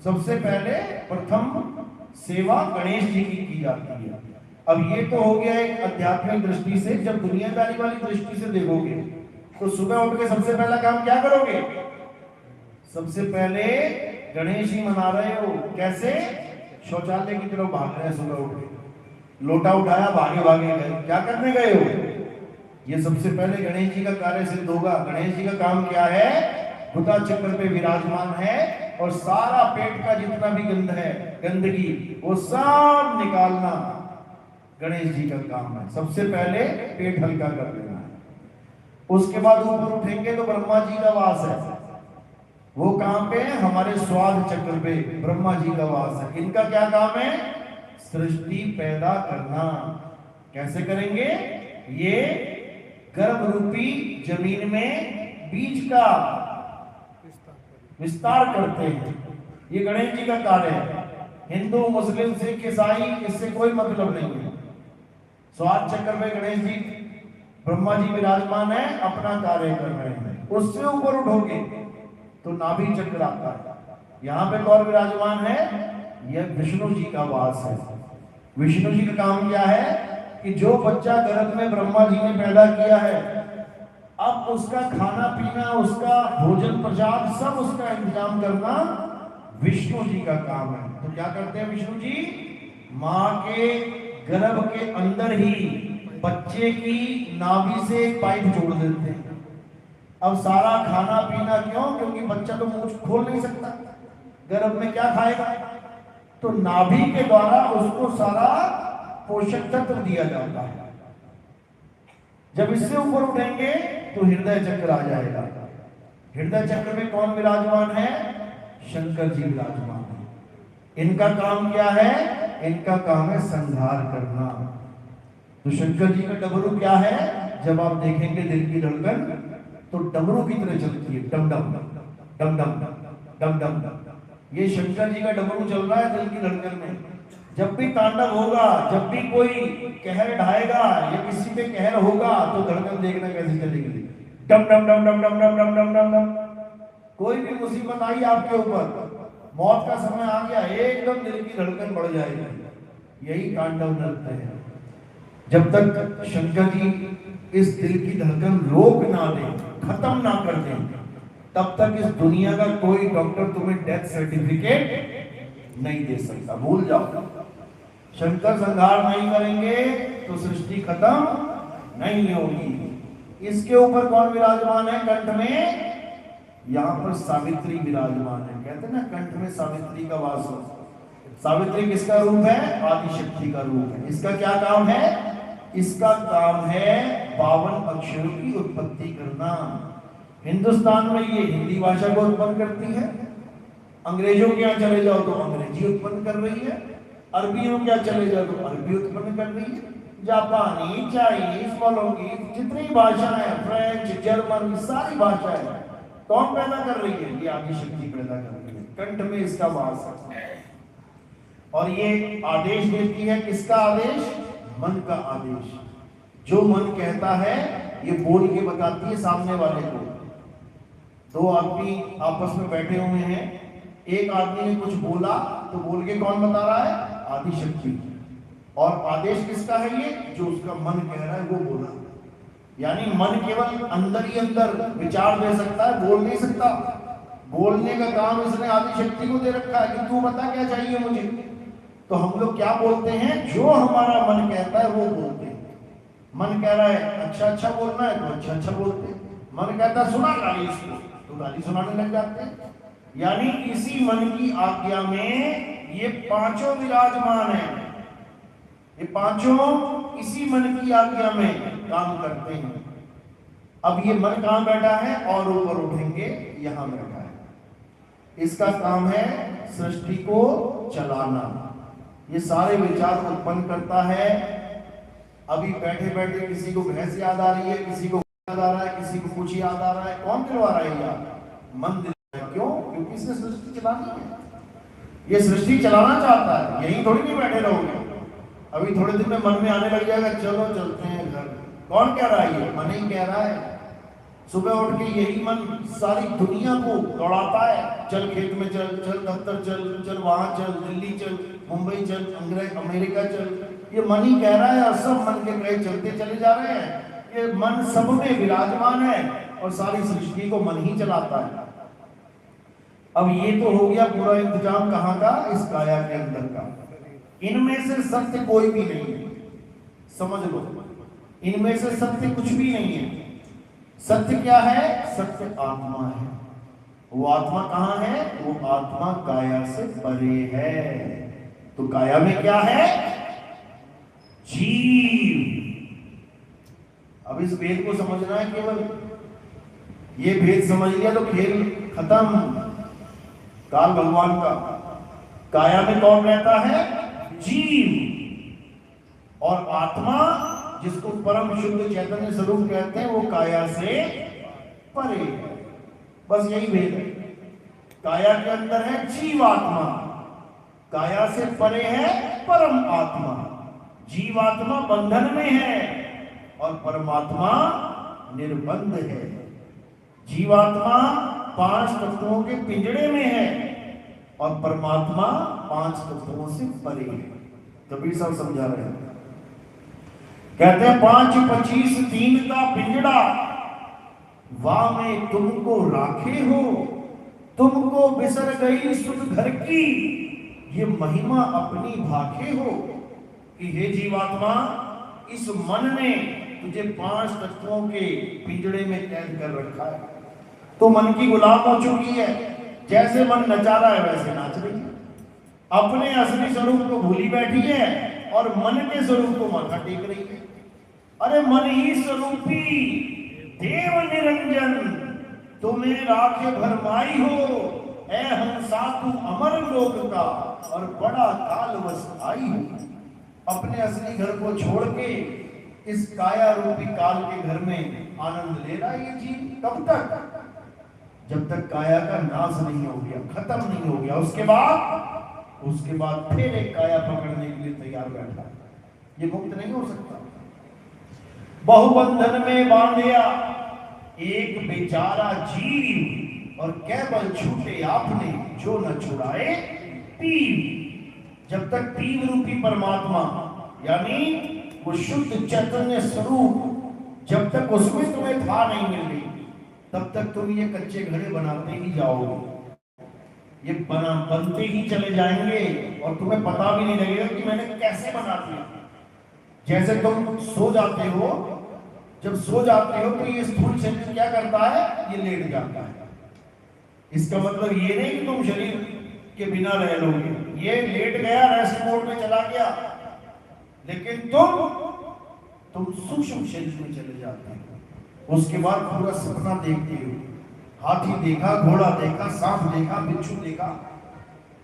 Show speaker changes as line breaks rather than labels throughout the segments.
सबसे पहले प्रथम सेवा गणेश जी की जाती है। अब ये तो हो गया एक आध्यात्मिक दृष्टि से। जब दुनियादारी वाली दृष्टि से देखोगे तो सुबह उठ के सबसे पहला काम क्या करोगे? सबसे पहले गणेश जी मना रहे हो। कैसे? शौचालय की तरफ भाग रहे हैं सुबह उठ के, लोटा उठाया, भागे भागे गए। क्या करने गए हो? ये सबसे पहले गणेश जी का कार्य सिद्ध होगा। गणेश जी का काम क्या है? बुधा चक्र पे विराजमान है और सारा पेट का जितना भी गंध है, गंदगी, वो सब निकालना गणेश जी का काम है। सबसे पहले पेट हल्का कर देना है। उसके बाद ऊपर उठेंगे तो ब्रह्मा जी का वास है। वो कहां पे है? हमारे स्वाद चक्र पे ब्रह्मा जी का वास है। इनका क्या काम है? सृष्टि पैदा करना। कैसे करेंगे? ये गर्भ रूपी जमीन में बीज का विस्तार करते हैं। ये गणेश जी का कार्य है। हिंदू, मुस्लिम, सिख, ईसाई, इससे कोई मतलब नहीं है। स्वाद चक्र में गणेश जी, ब्रह्मा जी विराजमान है, अपना कार्य कर रहे हैं। उससे ऊपर उठोगे तो नाभि चक्र आता है। यहाँ पे कौन विराजमान है? यह विष्णु जी का वास है। विष्णु जी का काम क्या है कि जो बच्चा गर्भ में ब्रह्मा जी ने पैदा किया है, अब उसका खाना पीना, उसका भोजन प्रसाद, सब उसका इंतजाम करना विष्णु जी का काम है। तो क्या करते हैं विष्णु जी? मां के गर्भ के अंदर ही बच्चे की नाभि से पाइप जोड़ देते हैं। अब सारा खाना पीना, क्यों? क्योंकि बच्चा तो मुंह खोल नहीं सकता, गर्भ में क्या खाएगा? तो नाभि के द्वारा उसको सारा पोषक तत्व दिया जाता है। जब इससे ऊपर उठेंगे तो हृदय चक्र आ जाएगा। हृदय चक्र में कौन विराजमान है? शंकर जी विराजमान है। इनका काम क्या है? इनका काम है संहार करना। तो शंकर जी का डमरू क्या है? जब आप देखेंगे दिल की धड़कन तो डमरू की तरह चलती है, डम डम डम डम डम डम। ये शंकर जी का डमरू चल रहा है दिल की धड़कन में। जब भी तांडव होगा, जब भी कोई कहर ढाएगा या किसी पे कहर होगा, तो धड़कन देखना कैसे चलेगी, डम डम डम डम डम डम डम डम डम डम। कोई भी मुसीबत आई आपके ऊपर, मौत का समय आ गया, एकदम दिल की धड़कन बढ़ जाएगी। यही तांडव नृत्य है। जब तक शंकर जी इस दिल की धड़कन रोक ना दे, खत्म ना कर दे, तब तक इस दुनिया का कोई डॉक्टर तुम्हें डेथ सर्टिफिकेट नहीं दे सकता। भूल जाओ, शंकर संहार नहीं करेंगे तो सृष्टि खत्म नहीं होगी। इसके ऊपर कौन विराजमान है? कंठ में यहाँ पर सावित्री विराजमान है। कहते हैं ना, कंठ में सावित्री का वास हो। सावित्री किसका रूप है? आदिशक्ति का रूप है। इसका क्या काम है? इसका काम है 52 अक्षरों की उत्पत्ति करना। हिंदुस्तान में ये हिंदी भाषा को उत्पन्न करती है, अंग्रेजों के यहाँ चले जाओ तो अंग्रेजी उत्पन्न कर रही है, अरबियों के यहाँ चले जाओ तो अरबी उत्पन्न कर रही है, जापानी, चाइनीज, मलंगी, जितनी भाषाएं, फ्रेंच, जर्मन, सारी भाषाएं कौन पैदा कर रही है? ये आदिशक्ति पैदा कर रही है। कंठ में इसका वास है और ये आदेश देती है। किसका आदेश? मन का आदेश। जो मन कहता है ये बोल के बताती है सामने वाले को। दो आदमी आपस में बैठे हुए हैं, एक आदमी ने कुछ बोला तो बोल के कौन बता रहा है? आदिशक्ति। और आदेश किसका है? ये जो उसका मन कह रहा है वो बोला। यानी मन केवल अंदर ही अंदर विचार दे सकता है, बोल नहीं सकता। बोलने का काम इसने आदिशक्ति को दे रखा है कि तू बता क्या चाहिए मुझे। तो हम लोग क्या बोलते हैं? जो हमारा मन कहता है वो बोलते हैं। मन कह रहा है अच्छा अच्छा बोलना है तो अच्छा अच्छा बोलते हैं। मन कहता है सुना गाली इसको, तो गाली सुनाने लग जाते हैं। यानी इसी मन की आज्ञा में ये पांचों विराजमान हैं। ये पांचों इसी मन की आज्ञा में काम करते हैं। अब ये मन कहां बैठा है? और ऊपर उठेंगे, यहां बैठा है। इसका काम है सृष्टि को चलाना। ये सारे विचार उत्पन्न करता है। अभी बैठे बैठे किसी को भैंस याद आ रही है, किसी को याद आ रहा है, किसी को कुछ याद आ रहा है। कौन दिलवा रहा है याद? मन दिलवा रहा है। क्यों? क्योंकि इसने सृष्टि चलानी है। ये सृष्टि चलाना चाहता है। यही थोड़ी नहीं बैठे रहोगे। अभी थोड़े दिन में मन में आने लग जाएगा चलो चलते हैं घर। कौन कह रहा है? ये मन ही कह रहा है। सुबह उठ के यही मन सारी दुनिया को दौड़ाता है, चल खेत में चल, चल दफ्तर चल, चल वहां चल, दिल्ली चल, मुंबई चल, अमेरिका चल। ये मन ही कह रहा है और सब मन के कहे चलते चले जा रहे हैं। ये मन सब में विराजमान है और सारी सृष्टि को मन ही चलाता है। अब ये तो हो गया पूरा इंतजाम कहाँ का, इस काया के अंदर का। इनमें से सत्य कोई भी नहीं है, समझ लो, इनमें से सत्य कुछ भी नहीं है। सत्य क्या है? सत्य आत्मा है। वो आत्मा कहाँ है? वो आत्मा काया से परे है। तो काया में क्या है? जीव। अब इस भेद को समझना है, केवल ये भेद समझ लिया तो खेल खत्म काल भगवान का। काया में कौन रहता है? जीव। और आत्मा जिसको परम शुद्ध चैतन्य स्वरूप कहते हैं, वो काया से परे है। बस यही भेद है। काया के अंदर है जीवात्मा, काया से परे है परम आत्मा। जीवात्मा बंधन में है और परमात्मा निर्बंध है। जीवात्मा 5 तत्वों के पिंजड़े में है और परमात्मा 5 तत्वों से परे है। कबीर साहब समझा रहे हैं, कहते हैं 5 25 3 का पिंजड़ा, वाह में तुमको राखे हो, तुमको बिसर गई सुध घर की, ये महिमा अपनी भाखे हो। कि हे जीवात्मा, इस मन ने तुझे 5 तत्वों के पिंजड़े में कैद कर रखा है। तो मन की गुलाम हो चुकी है, जैसे मन नचा रहा है वैसे नाच रही है। अपने असली स्वरूप को भूली बैठी है और मन के स्वरूप को माथा टेक रही है। अरे मन ही स्वरूपी देव निरंजन, तुम्हें राखे भरमाई हो, ऐ हंसा तू अमर लोक का और बड़ा काल वस आई हो। अपने असली घर को छोड़ के इस काया रूपी काल के घर में आनंद ले रहा है ये जीव। कब तक? जब तक काया का नाश नहीं हो गया, खत्म नहीं हो गया। उसके बाद फिर एक काया पकड़ने के लिए तैयार बैठा। ये मुक्त नहीं हो सकता। बहुबंधन में बांधिया एक बेचारा जीव, और केवल छूटे आपने जो न छुड़ाए पीव। जब तक पीव रूपी परमात्मा यानी वो शुद्ध चैतन्य स्वरूप जब तक उसमें तुम्हें था नहीं मिल गई, तब तक तुम ये कच्चे घड़े बनाते ही जाओगे। ये बनते ही चले जाएंगे और तुम्हें पता भी नहीं लगेगा कि मैंने कैसे बना दिया। जैसे तुम सो जाते हो, जब सो जाते हो तो ये स्थूल शरीर क्या करता है? ये लेट जाता है। इसका मतलब ये नहीं कि तुम शरीर के बिना रह लोगे। ये लेट गया, रेस्ट मोड में चला गया, लेकिन तुम सूक्ष्म शरीर में चले जाते हो। उसके बाद पूरा सपना देखते हो। हाथी देखा, घोड़ा देखा, सांप देखा, बिच्छू देखा।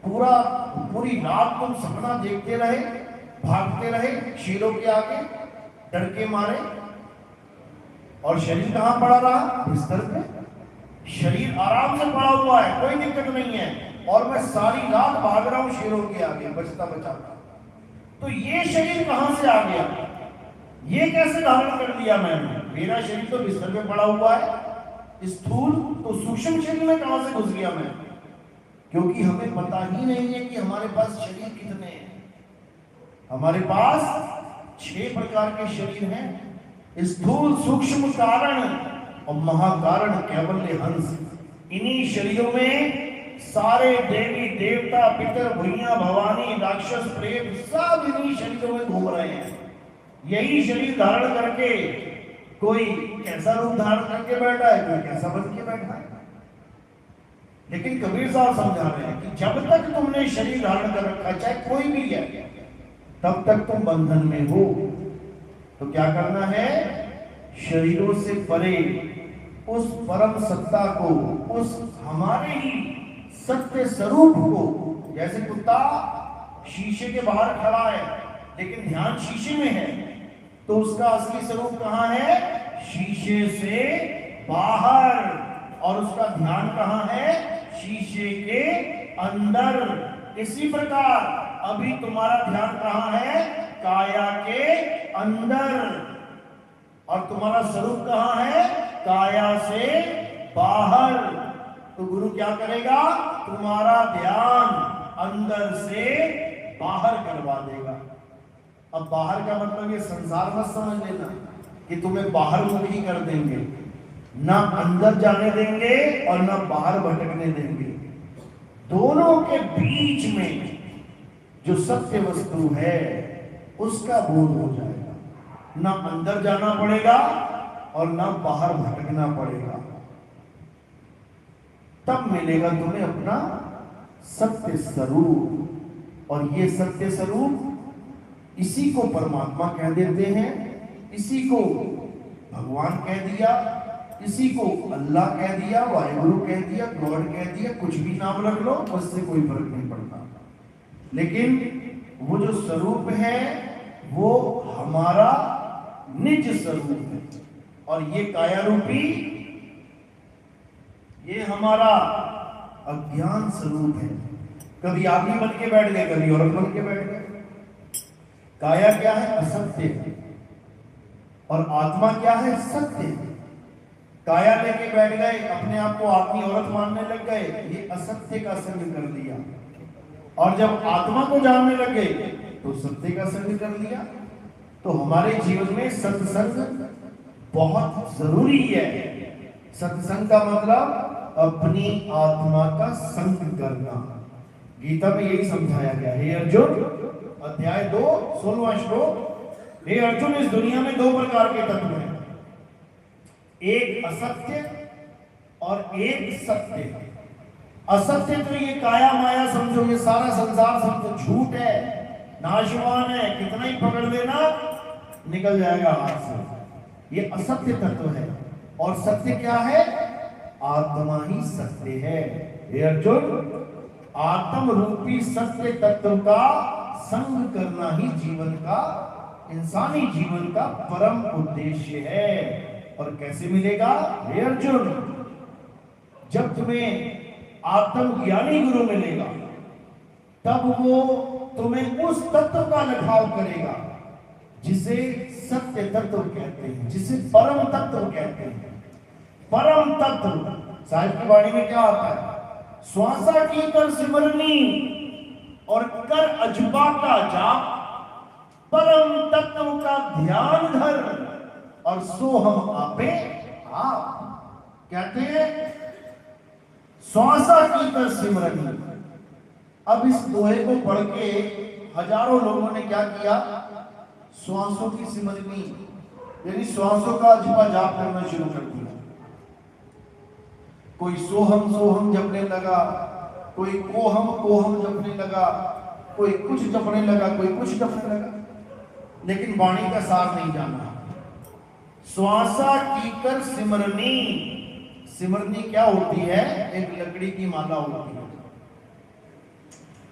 पूरी रात तुम सपना देखते रहे, भागते रहे शेरों के आगे डर के मारे, और शरीर कहां पड़ा रहा? बिस्तर पे। शरीर आराम से पड़ा हुआ है, कोई दिक्कत नहीं है, और मैं सारी रात भाग रहा हूं शेरों के आगे बचता बचाता। तो ये शरीर कहां से आ गया? ये कैसे धारण कर लिया मैंने? मेरा शरीर तो बिस्तर पे पड़ा हुआ है, स्थूल तो सूक्ष्म शरीर में कहां से घुस गया मैं? क्योंकि हमें पता ही नहीं है कि हमारे पास शरीर कितने हैं। हमारे पास 6 प्रकार के शरीर हैं, स्थूल, सूक्ष्म, कारण और महाकारण कैवल्य हंस। इन्हीं शरीरों में सारे देवी देवता, पितर, भैया, भवानी, राक्षस, प्रेत सब इन्हीं शरीरों में घूम रहे हैं। यही शरीर धारण करके कोई कैसा रूप धारण करके बैठा है, कोई कैसा बन के बैठा है। लेकिन कबीर साहब समझा रहे हैं कि जब तक तुमने शरीर धारण कर रखा, चाहे कोई भी है, तब तक तुम बंधन में हो। तो क्या करना है? शरीरों से परे उस परम सत्ता को, उस हमारे ही सत्य स्वरूप को। जैसे कुत्ता शीशे के बाहर खड़ा है लेकिन ध्यान शीशे में है, तो उसका असली स्वरूप कहां है? शीशे से बाहर। और उसका ध्यान कहां है? शीशे के अंदर। इसी प्रकार अभी तुम्हारा ध्यान कहां है? काया के अंदर। और तुम्हारा स्वरूप कहाँ है? काया से बाहर। तो गुरु क्या करेगा? तुम्हारा ध्यान अंदर से बाहर करवा देगा। अब बाहर का मतलब ये संसार मत समझ लेना कि तुम्हें बाहर मुखी कर देंगे, ना अंदर जाने देंगे और ना बाहर भटकने देंगे। दोनों के बीच में जो सत्य वस्तु है उसका बोध हो जाएगा। ना अंदर जाना पड़ेगा और ना बाहर भटकना पड़ेगा। तब मिलेगा तुम्हें अपना सत्य स्वरूप। और ये सत्य स्वरूप इसी को परमात्मा कह देते हैं, इसी को भगवान कह दिया, इसी को अल्लाह कह दिया, वाहिगुरु कह दिया, गॉड कह दिया, कुछ भी नाम रख लो, उससे कोई फर्क नहीं पड़ता। लेकिन वो जो स्वरूप है वो हमारा निज स्वरूप है। और ये काया रूपी, ये हमारा अज्ञान स्वरूप है। कभी आदमी बन के बैठ गए, कभी औरत बन के बैठ गए। काया क्या है? असत्य। और आत्मा क्या है? सत्य। काया लेके बैठ गए, अपने आप को आदमी औरत मानने लग गए, ये असत्य का संग कर लिया। और जब आत्मा को जानने लगे तो सत्य का संग कर लिया। तो हमारे जीवन में सत्संग बहुत जरूरी है। सत्संग का मतलब अपनी आत्मा का संग करना। गीता में यही समझाया गया है। अर्जुन अध्याय 2 16वां श्लोक, हे अर्जुन, इस दुनिया में दो प्रकार के तत्व हैं, एक असत्य और एक सत्य। असत्य तो ये काया माया समझो, ये सारा संसार समझो झूठ है, नाशवान है, कितना ही पकड़ लेना निकल जाएगा हाथ से। ये असत्य तत्व है। और सत्य क्या है? आत्मा ही सत्य है। हे अर्जुन, आत्म रूपी सत्य तत्व का संग करना ही जीवन का, इंसानी जीवन का परम उद्देश्य है। और कैसे मिलेगा? हे अर्जुन, जब तुम्हें आत्मज्ञानी गुरु मिलेगा तब वो तुम्हें उस तत्व का लखाव करेगा जिसे सत्य तत्व कहते हैं, जिसे परम तत्व कहते हैं। परम तत्व साहिब की वाणी में क्या आता है? श्वासा की कर सिमरनी और कर अजबा का जाप, परम तत्व का ध्यान धर और सो हम आपे आप। कहते हैं श्वासा की कर सिमरनी। अब इस दोहे को पढ़ के हजारों लोगों ने क्या किया? श्वासों की सिमरनी यानी श्वासों का अजबा जाप करना शुरू कर दिया। कोई सोहम जपने लगा, कोई कोहम जपने लगा, कोई कुछ जपने लगा, कोई कुछ जपने लगा, लेकिन वाणी का सार नहीं जाना। श्वासा की कर सिमरनी। सिमरनी क्या होती है? एक लकड़ी की माला होती है।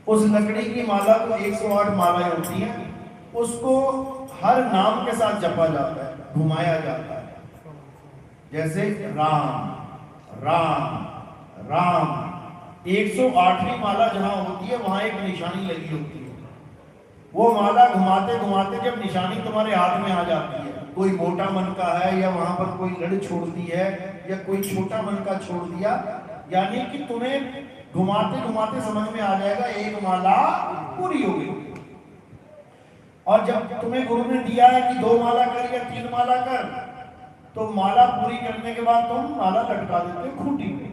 उस लकड़ी की माला को 108 मालाएं होती हैं, उसको हर नाम के साथ जपा जाता है, घुमाया जाता है। जैसे राम राम राम। 108वीं माला जहां होती है वहां एक निशानी लगी होती है। वो माला घुमाते घुमाते जब निशानी तुम्हारे हाथ में आ जाती है, कोई मोटा मन का है या वहां पर कोई लड़ छोड़ दी है या कोई छोटा मन का छोड़ दिया, यानी कि तुम्हें घुमाते घुमाते समझ में आ जाएगा एक माला पूरी हो गई। और जब तुम्हें गुरु ने दिया है कि 2 माला कर या 3 माला कर, तो माला पूरी करने के बाद तुम माला लटका देते हो खूंटी में,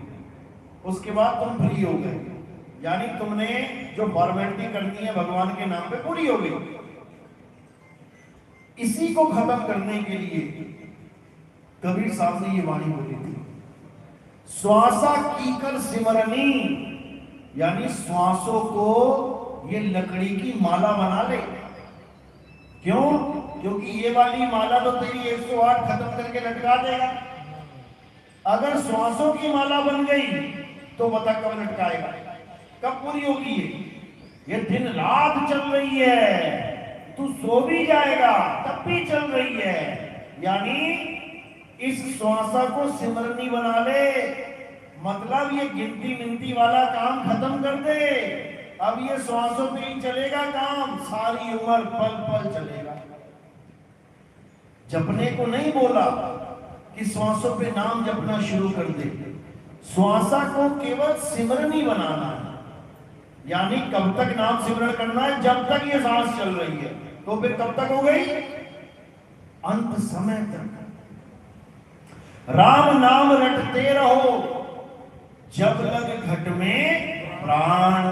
उसके बाद तुम फ्री हो गए, यानी तुमने जो फॉर्मेलिटी करनी है भगवान के नाम पे पूरी हो गई। इसी को खत्म करने के लिए कबीर साहब ने ये वाणी बोली थी, श्वासा की कर सिमरनी, यानी श्वासों को ये लकड़ी की माला बना ले। क्यों? क्योंकि ये वाली माला तो तेरी 108 खत्म करके लटका देगा। अगर श्वासों की माला बन गई तो बता कब लटकाएगा, कब पूरी होगी? ये दिन रात चल रही है, तू सो भी जाएगा तब भी चल रही है। यानी इस श्वासा को सिमरनी बना ले, मतलब ये गिनती मिनती वाला काम खत्म कर दे। अब ये श्वासों पे ही चलेगा काम, सारी उम्र पल पल चलेगा। जपने को नहीं बोला कि श्वासों पे नाम जपना शुरू कर दे, श्वासा को केवल सिमरनी बनाना है। यानी कब तक नाम सिमरण करना है? जब तक ये सांस चल रही है। तो फिर कब तक हो गई? अंत समय तक। राम नाम रटते रहो जब लग घट में प्राण।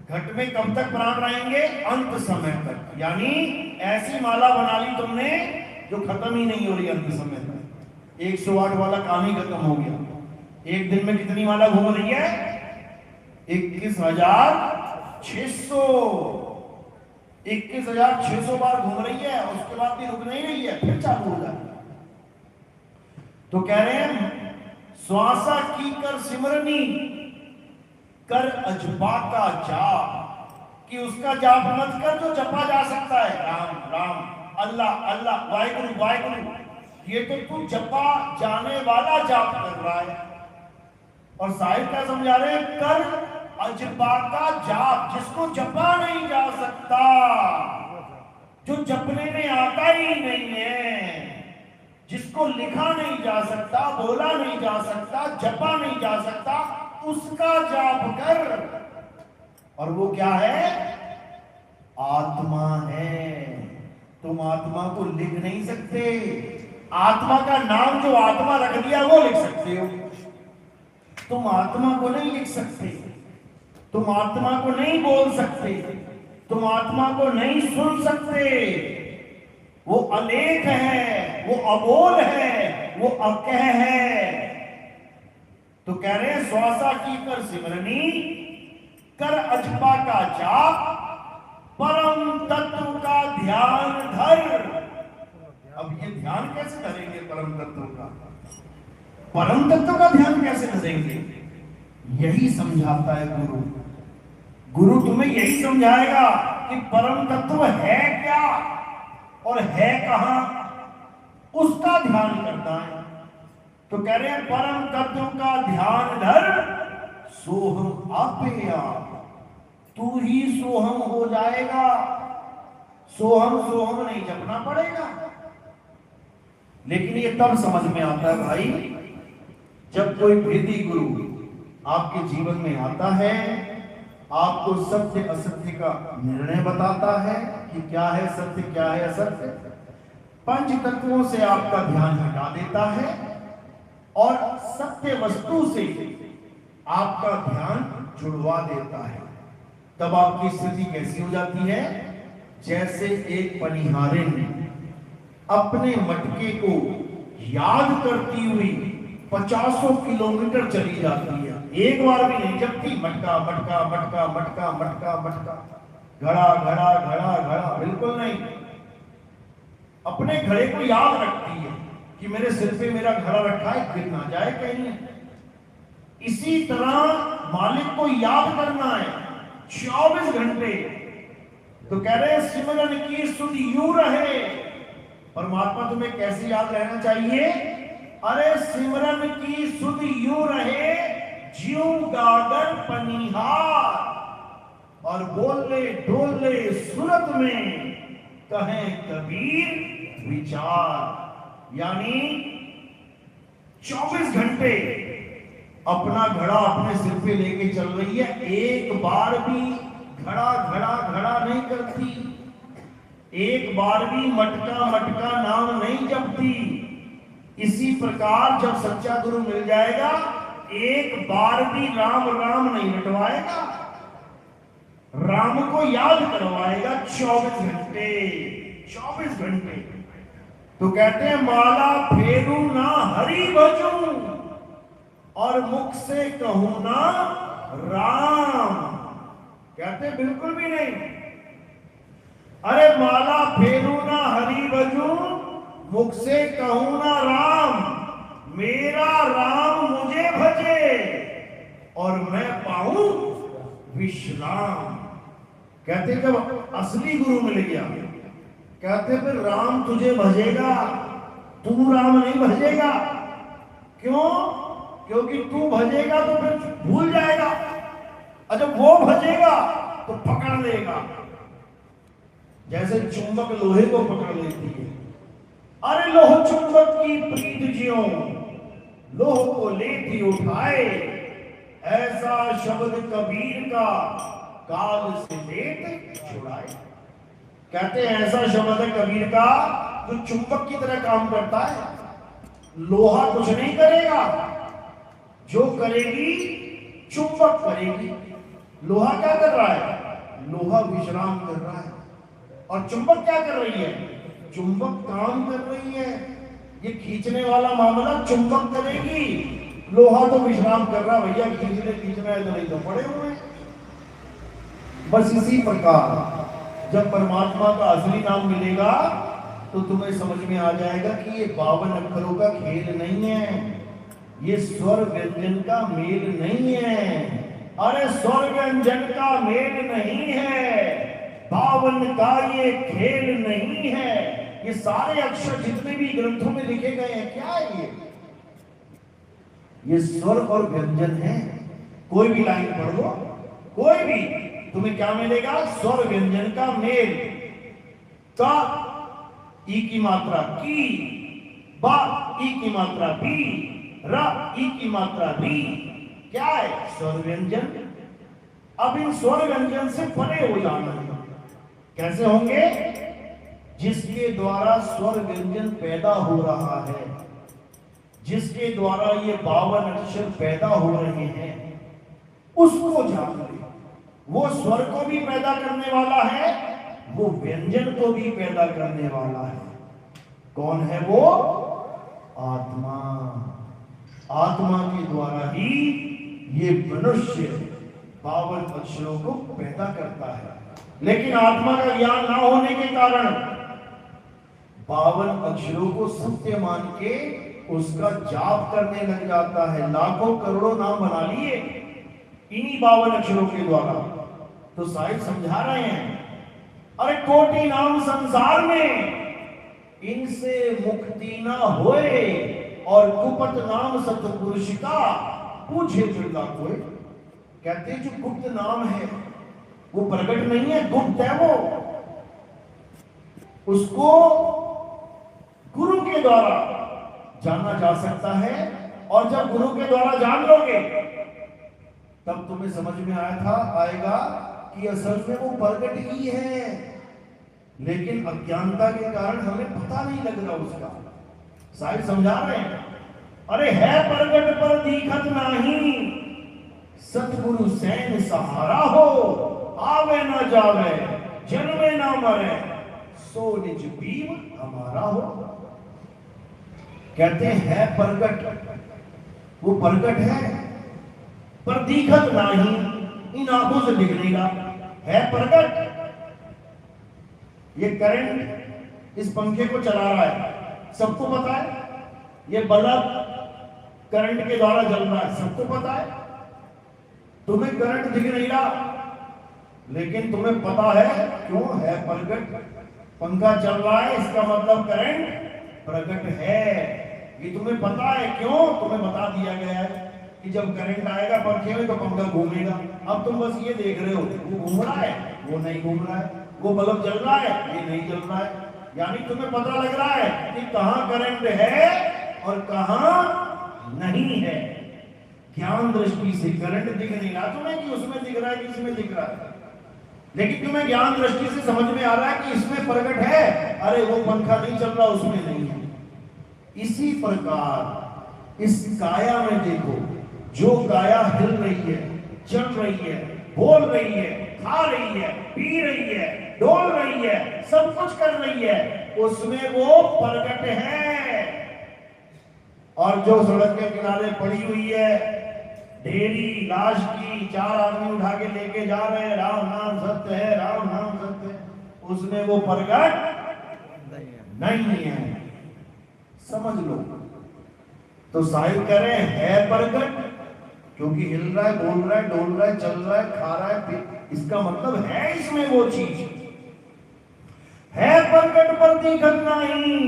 घट में कब तक प्राण रहेंगे? अंत समय तक। यानी ऐसी माला बना ली तुमने जो खत्म ही नहीं हो रही अंत समय तक। 108 वाला काम ही खत्म हो गया। एक दिन में कितनी माला घूम रही है? 21,600। 21,600 बार घूम रही है। उसके बाद भी रुक नहीं रही है, फिर चालू हो जाए। तो कह रहे हैं श्वासा की कर सिमरनी, कर अजबा का जाप। कि उसका जाप मत कर जो जपा जा सकता है। राम राम, अल्लाह अल्लाह, वाहिगुरु वाहिगुरु, ये तो तू जपा जाने वाला जाप कर रहा है। और साहिब क्या समझा रहे हैं? कर अजबा का जाप, जिसको जपा नहीं जा सकता, जो जपने में आता ही नहीं है, जिसको लिखा नहीं जा सकता, बोला नहीं जा सकता, जपा नहीं जा सकता, उसका जाप कर। और वो क्या है? आत्मा है। तुम आत्मा को लिख नहीं सकते। आत्मा का नाम जो आत्मा रख दिया वो लिख सकते हो। तुम आत्मा को नहीं लिख सकते, तुम आत्मा को नहीं बोल सकते, तुम आत्मा को नहीं सुन सकते। वो अलेख है, वो अबोल है, वो अकह है। तो कह रहे हैं श्वासा की कर सिमरनी, कर अजपा का जाप, परम तत्व का ध्यान धर। अब ये ध्यान कैसे धरेंगे? परम तत्व का, परम तत्व का ध्यान कैसे धरेंगे? यही समझाता है गुरु। गुरु तुम्हें यही समझाएगा कि परम तत्व है क्या और है कहां, उसका ध्यान करना है। तो कह रहे हैं परम तत्व का ध्यान धर, सोहम आपे आप। तू ही सोहम हो जाएगा। सोहम सोहम नहीं जपना पड़ेगा। लेकिन ये तब समझ में आता है भाई, जब कोई भेदी गुरु आपके जीवन में आता है, आपको सत्य असत्य का निर्णय बताता है कि क्या है सत्य क्या है असत्य, पंच तत्वों से आपका ध्यान हटा देता है और सत्य वस्तु से आपका ध्यान जुड़वा देता है। तब आपकी स्थिति कैसी हो जाती है? जैसे एक पनिहारिन अपने मटके को याद करती हुई 50 किलोमीटर चली जाती है। एक बार भी नहीं जबकि मटका मटका मटका मटका मटका मटका, घड़ा घड़ा घड़ा घड़ा, बिल्कुल नहीं। अपने घड़े को याद रखती है कि मेरे सिर पे मेरा घड़ा रखा है, गिर ना जाए कहीं। इसी तरह मालिक को याद करना है 24 घंटे। तो कह रहे हैं सिमरन की सुध यूं रहे। परमात्मा तुम्हें कैसे याद रहना चाहिए? अरे सिमरन की सुध यूं रहे, ज्यों गागर पनिहार, और बोले डोले सूरत में कहे कबीर विचार। यानी 24 घंटे अपना घड़ा अपने सिर पे लेके चल रही है, एक बार भी घड़ा घड़ा घड़ा नहीं करती, एक बार भी मटका मटका नाम नहीं जपती। इसी प्रकार जब सच्चा गुरु मिल जाएगा, एक बार भी राम राम नहीं रटवाएगा, राम को याद करवाएगा 24 घंटे। 24 घंटे। तो कहते हैं माला फेरू ना हरि भजूं, और मुख से कहूं ना राम। कहते बिल्कुल भी नहीं। अरे माला फेरू ना हरि भजूं, मुख से कहूं ना राम, मेरा राम मुझे भजे और मैं पाऊं विश्राम। कहते जब असली गुरु मिल गया, कहते फिर राम तुझे भजेगा, तू राम नहीं भजेगा। क्यों? क्योंकि तू भजेगा तो फिर भूल जाएगा, और जब वो भजेगा तो पकड़ लेगा। जैसे चुंबक लोहे को पकड़ लेती है, अरे लोह चुंबक की प्रीत ज्यों लोह को लेती उठाए, ऐसा शब्द कबीर का काल से लेत छुड़ाए। कहते हैं ऐसा शब्द है कबीर का जो चुंबक की तरह काम करता है। लोहा कुछ नहीं करेगा, जो करेगी चुंबक करेगी। लोहा क्या कर रहा है? लोहा विश्राम कर रहा है। और चुंबक क्या कर रही है? चुंबक काम कर रही है। ये खींचने वाला मामला चुंबक करेगी, लोहा तो विश्राम कर रहा। भैया खींचना है तो नहीं तो पड़े हुए। बस इसी प्रकार जब परमात्मा का असली नाम मिलेगा तो तुम्हें समझ में आ जाएगा कि ये 52 अक्षरों का खेल नहीं है, ये स्वर व्यंजन का मेल नहीं है। अरे स्वर व्यंजन का मेल नहीं है, 52 का ये खेल नहीं है। ये सारे अक्षर जितने भी ग्रंथों में लिखे गए हैं, क्या है ये स्वर और व्यंजन है। कोई भी लाइन पढ़ लो, कोई भी, तुम्हें क्या मिलेगा? स्वर व्यंजन का मेल। का ई की मात्रा की, बा ई की मात्रा बी, रा ई की मात्रा री। क्या है? स्वर व्यंजन। अब इन स्वर व्यंजन से परे हो जाना है। कैसे होंगे? जिसके द्वारा स्वर व्यंजन पैदा हो रहा है, जिसके द्वारा ये 52 अक्षर पैदा हो रहे हैं, उसको जान ले। वो स्वर को भी पैदा करने वाला है, वो व्यंजन को भी पैदा करने वाला है। कौन है वो? आत्मा। आत्मा के द्वारा ही ये मनुष्य 52 अक्षरों को पैदा करता है। लेकिन आत्मा का ज्ञान ना होने के कारण 52 अक्षरों को सत्य मान के उसका जाप करने लग जाता है। लाखों करोड़ों नाम बना लिए इन्हीं 52 अक्षरों के द्वारा। तो साहिब समझा रहे हैं, अरे कोटि नाम संसार में, इनसे मुक्ति ना होए, और कुपत नाम सतपुरुष का पूछे बिरला कोई। कहते हैं जो गुप्त नाम है वो प्रकट नहीं है, गुप्त है वो। उसको गुरु के द्वारा जाना जा सकता है। और जब गुरु के द्वारा जान लोगे तब तुम्हें समझ में आएगा कि असल में वो प्रकट ही है, लेकिन अज्ञानता के कारण हमें पता नहीं लग रहा उसका। साहिब समझा रहे हैं, अरे है प्रकट पर दिखत नहीं, सतगुरु सैन सहारा हो, आवे ना जावे जन्मे ना मरे, सो निज बीव हमारा हो। कहते हैं प्रकट, वो प्रकट है पर दिखत नहीं, इन आंखों से दिख नहीं रहा है प्रकट। ये करंट इस पंखे को चला रहा है, सबको पता है। ये बल्ब करंट के द्वारा जल रहा है, सबको पता है। तुम्हें करंट दिख नहीं रहा, लेकिन तुम्हें पता है, क्यों है प्रकट। पंखा चल रहा है, इसका मतलब करंट प्रकट है। ये तुम्हें पता है, क्यों? तुम्हें बता दिया गया है कि जब करंट आएगा पंखे में तो पंखा घूमेगा। अब तुम बस ये देख रहे हो, वो घूम रहा है, वो नहीं घूम रहा है, वो बल्ब जल रहा है, ये नहीं जल रहा है। यानी तुम्हें पता लग रहा है कि कहां करंट है और कहां नहीं है। ज्ञान दृष्टि से करंट दिख नहीं रहा तुम्हें कि उसमें दिख रहा है कि इसमें दिख रहा है, लेकिन तुम्हें ज्ञान दृष्टि से समझ में आ रहा है कि इसमें प्रकट है। अरे वो पंखा नहीं चल रहा, उसमें नहीं है। इसी प्रकार इस काया में देखो, जो काया हिल रही है, चल रही है, बोल रही है, खा रही है, पी रही है, डोल रही है, सब कुछ कर रही है, उसमें वो प्रकट है। और जो सड़क के किनारे पड़ी हुई है ढेरी लाश की, 4 आदमी उठा के लेके जा रहे हैं, राम नाम सत्य है, राम नाम सत्य है, उसमें वो प्रकट नहीं है। समझ लो। तो साहिब कह रहे हैं प्रकट, क्योंकि हिल रहा है, बोल रहा है, डोल रहा है, चल रहा है, खा रहा है, इसका मतलब है इसमें वो चीज है। प्रकट पर दिखत नहीं,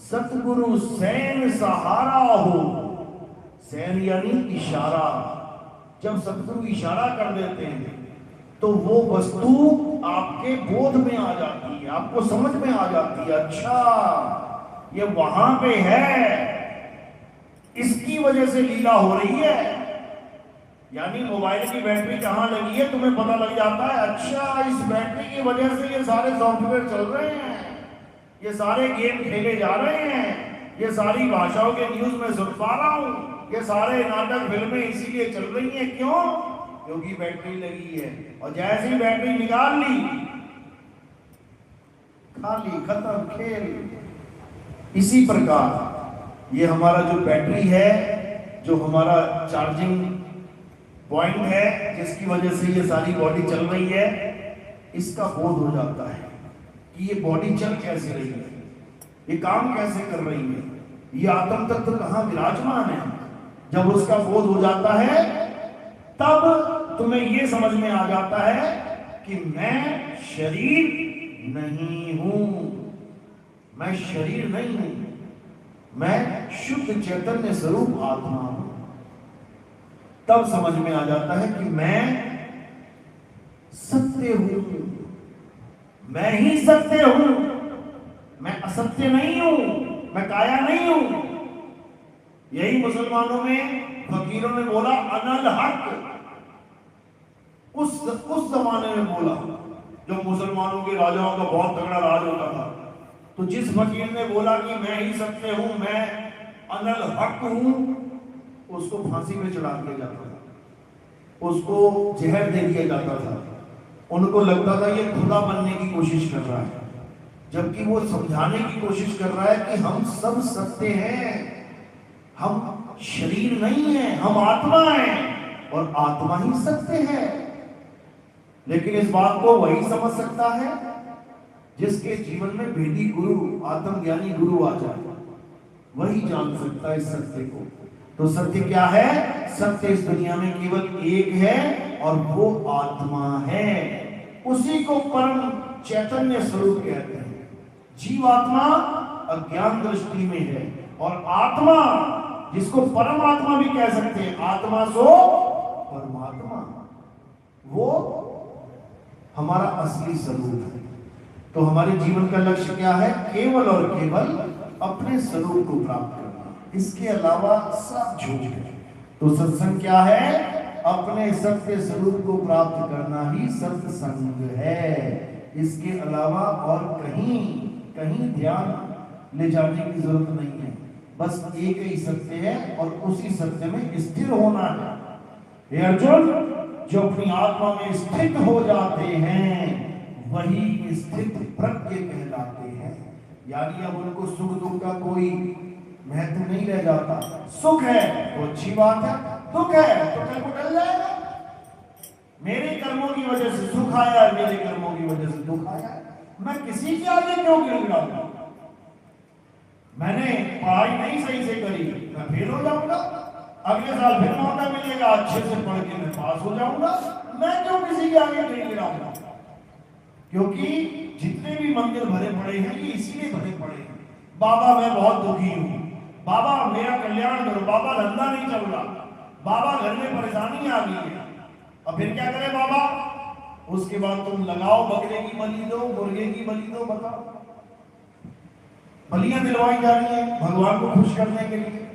सतगुरु सैन सहारा हो। सैन यानी इशारा। जब सतगुरु इशारा कर देते हैं तो वो वस्तु आपके बोध में आ जाती है, आपको समझ में आ जाती है, अच्छा ये वहां पे है, इसकी वजह से लीला हो रही है। यानी मोबाइल की बैटरी कहां लगी है तुम्हें पता लग जाता है, अच्छा इस बैटरी की वजह से ये सारे सॉफ्टवेयर चल रहे हैं, ये सारे गेम खेले जा रहे हैं, ये सारी भाषाओं के न्यूज में सुन पा रहा हूं, ये सारे नाटक फिल्में इसीलिए चल रही हैं। क्यों? क्योंकि बैटरी लगी है। और जैसे ही बैटरी निकाल ली, खाली, खत्म, खेल। इसी प्रकार ये हमारा जो बैटरी है, जो हमारा चार्जिंग पॉइंट है, जिसकी वजह से ये सारी बॉडी चल रही है, इसका बोध हो जाता है कि ये बॉडी चल कैसे रही है, ये काम कैसे कर रही है, ये आत्म तत्व कहां विराजमान है। जब उसका बोध हो जाता है तब तुम्हें ये समझ में आ जाता है कि मैं शरीर नहीं हूं, मैं शरीर नहीं हूं, मैं शुद्ध चैतन्य स्वरूप आत्मा हूं। तब समझ में आ जाता है कि मैं सत्य हूं, मैं ही सत्य हूं, मैं असत्य नहीं हूं, मैं काया नहीं हूं। यही मुसलमानों में फकीरों ने बोला अनल हक, उस जमाने में बोला जब मुसलमानों के राजाओं का बहुत तगड़ा राज होता था। तो जिस फकीर ने बोला कि मैं ही सत्य हूं, मैं अनल हक हूं, उसको फांसी में चढ़ा दिया जाता था, उसको जहर दे दिया जाता था। उनको लगता था ये खुदा बनने की कोशिश कर रहा है, जबकि वो समझाने की कोशिश कर रहा है कि हम सब सत्य हैं, हम शरीर नहीं है, हम आत्मा हैं और आत्मा ही सत्य है। लेकिन इस बात को वही समझ सकता है जिसके जीवन में वेदी गुरु, आत्मज्ञानी गुरु आ जाए, वही जान सकता है इस सत्य को। तो सत्य क्या है? सत्य इस दुनिया में केवल एक है और वो आत्मा है। उसी को परम चैतन्य स्वरूप कहते हैं। जीवात्मा अज्ञान दृष्टि में है और आत्मा, जिसको परमात्मा भी कह सकते हैं, आत्मा सो परमात्मा, वो हमारा असली स्वरूप है। तो हमारे जीवन का लक्ष्य क्या है? केवल और केवल अपने स्वरूप को प्राप्त करना, इसके अलावा सब झूठ है। तो सत्संग क्या है? अपने सत्य स्वरूप को प्राप्त करना ही सत्संग है। इसके अलावा और कहीं ध्यान ले जाने की जरूरत नहीं है। बस एक ही सत्य है और उसी सत्य में स्थिर होना है। हे अर्जुन, जो अपनी आत्मा में स्थित हो जाते हैं वही स्थित प्रज्ञ कहलाते हैं। यानी अब उनको सुख दुख का कोई महत्व नहीं रह जाता। सुख है तो अच्छी बात है, दुख है तो कल को टल जाएगा। मेरे कर्मों की वजह से सुख आया, मेरे कर्मों की वजह से दुख आया, मैं किसी के आगे क्यों गिड़गिड़ाऊंगा? मैंने पढ़ाई नहीं सही से करी, मैं फेल हो जाऊंगा, अगले साल फिर मौका मिलेगा, अच्छे से पढ़ के मैं पास हो जाऊंगा, मैं क्यों किसी के आगे गिड़गिड़ाऊंगा? क्योंकि जितने भी मंदिर भरे पड़े हैं ये इसीलिए भरे पड़े हैं। बाबा मैं बहुत दुखी हूं, बाबा मेरा कल्याण करो, बाबा धंधा नहीं चल रहा, बाबा घर में परेशानी आ गई है। अब फिर क्या करे बाबा? उसके बाद तुम लगाओ, बकरे की बलि दो, मुर्गे की बलि दो, बताओ। बलियां दिलवाई जा रही है भगवान को खुश करने के लिए,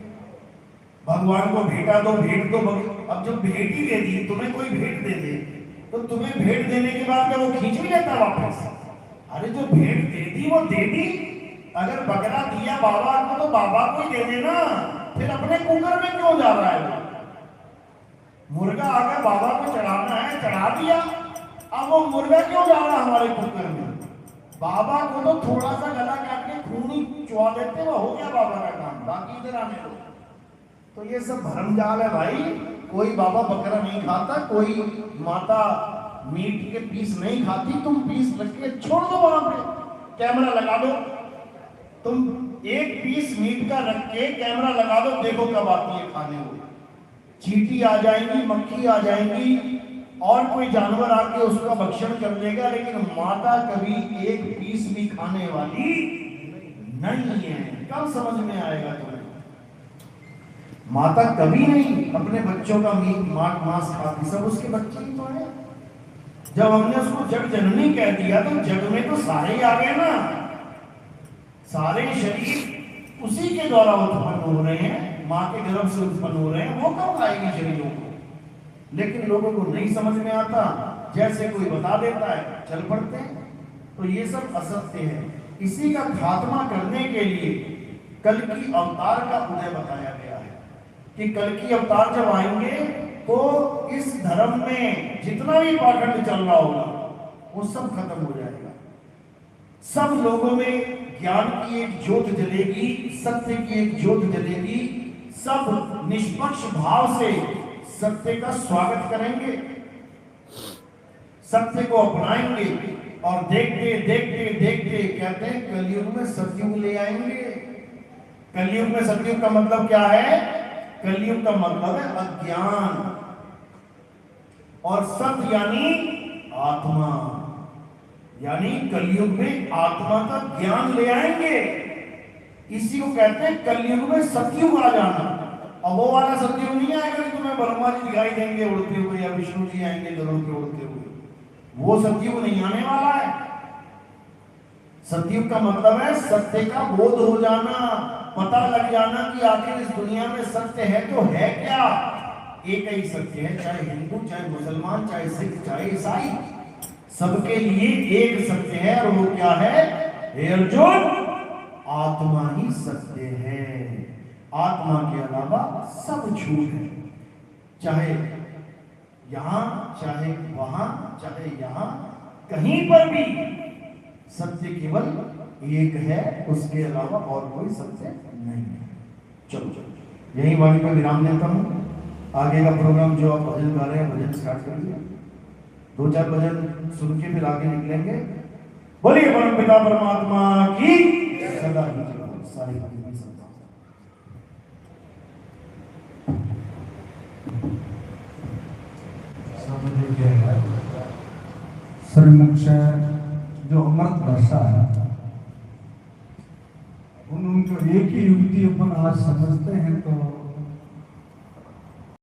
भगवान को भेंटा दो, भेंट दो। अब जब भेंट ही दे दी, तुम्हें कोई भेंट दे दे तो तुम्हें भेंट देने के बाद क्या वो खींच भी लेता वापस? अरे जो भेंट दे दी वो दे दी। अगर बकरा दिया बाबा को तो बाबा को ही दे देना, फिर अपने कुकर में क्यों जा रहा है? मुर्गा आकर बाबा को चढ़ाना है, चढ़ा दिया, अब वो मुर्गा क्यों जा रहा है हमारे कुकर में? बाबा को तो थोड़ा सा गला काट के खून ही चुआ देते, वो हो गया बाबा का काम, बाकी इधर आने दो। तो ये सब भरमजाल है भाई। कोई बाबा बकरा नहीं खाता, कोई माता मीट के पीस नहीं खाती। तुम पीस रख के छोड़ दो, वहां पे कैमरा लगा दो, तुम एक पीस मीट का रख के कैमरा लगा दो, देखो कब आती है खाने को। चींटी आ जाएंगी, मक्खी आ जाएंगी और कोई जानवर आके उसका भक्षण कर देगा, लेकिन माता कभी एक पीस भी खाने वाली नहीं है। कब समझ में आएगा तुम्हें? माता कभी नहीं अपने बच्चों का मीट मांस खाती, सब उसके बच्चे ही तो है। जब हमने उसको जग जननी कह दिया तो जग में तो सारे ही आ गए ना, सारे शरीर उसी के द्वारा उत्पन्न हो रहे हैं, माँ के गर्भ से उत्पन्न हो रहे हैं, वो कब लाएगी शरीरों को? लेकिन लोगों को नहीं समझ में आता, जैसे कोई बता देता है चल पड़ते हैं। तो ये सब असत्य है। इसी का खात्मा करने के लिए कल की अवतार का उदय बताया गया है कि कल की अवतार जब आएंगे तो इस धर्म में जितना भी पाखंड चल रहा होगा वो सब खत्म हो जाएगा। सब लोगों में ज्ञान की एक ज्योत जलेगी, सत्य की एक ज्योत जलेगी। सब निष्पक्ष भाव से सत्य का स्वागत करेंगे, सत्य को अपनाएंगे और देखते देखते देखते कहते हैं कलयुग में सतयुग ले आएंगे। कलयुग में सतयुग का मतलब क्या है? कलयुग का मतलब है अज्ञान, और सत्य यानी आत्मा, यानी कलयुग में आत्मा का ज्ञान ले आएंगे। इसी को कहते हैं कलयुग में सतयुग आ जाना। अब वो वाला सतयुग नहीं आएगा कि तुम्हें ब्रह्मा जी दिखाई देंगे उड़ते हुए या विष्णु जी आएंगे गरुड़ पे उड़ते हुए, वो सतयुग नहीं आने वाला है। सतयुग का मतलब है सत्य का बोध हो जाना, पता लग जाना कि आखिर इस दुनिया में सत्य है तो है क्या। एक ही सत्य है, चाहे हिंदू, चाहे मुसलमान, चाहे सिख, चाहे ईसाई, सबके लिए एक सत्य है। और वो क्या है? हे अर्जुन, आत्मा ही सत्य है। आत्मा के अलावा सब झूठ है, चाहे यहां, चाहे वहां, चाहे यहां, कहीं पर भी सत्य केवल एक है, उसके अलावा और कोई सत्य नहीं है। चलो चलो यही वाणी पर विराम देता हूं। आगे का प्रोग्राम जो आप भजन गा रहे हैं, भजन स्टार्ट करिए। 2-4 भजन सुन के फिर आगे निकलेंगे। बोलिए परम पिता परमात्मा की सदा ही सारी
श्रीमुख से जो अमृत वर्षा है, उनको एक ही युक्ति अपन आज समझते हैं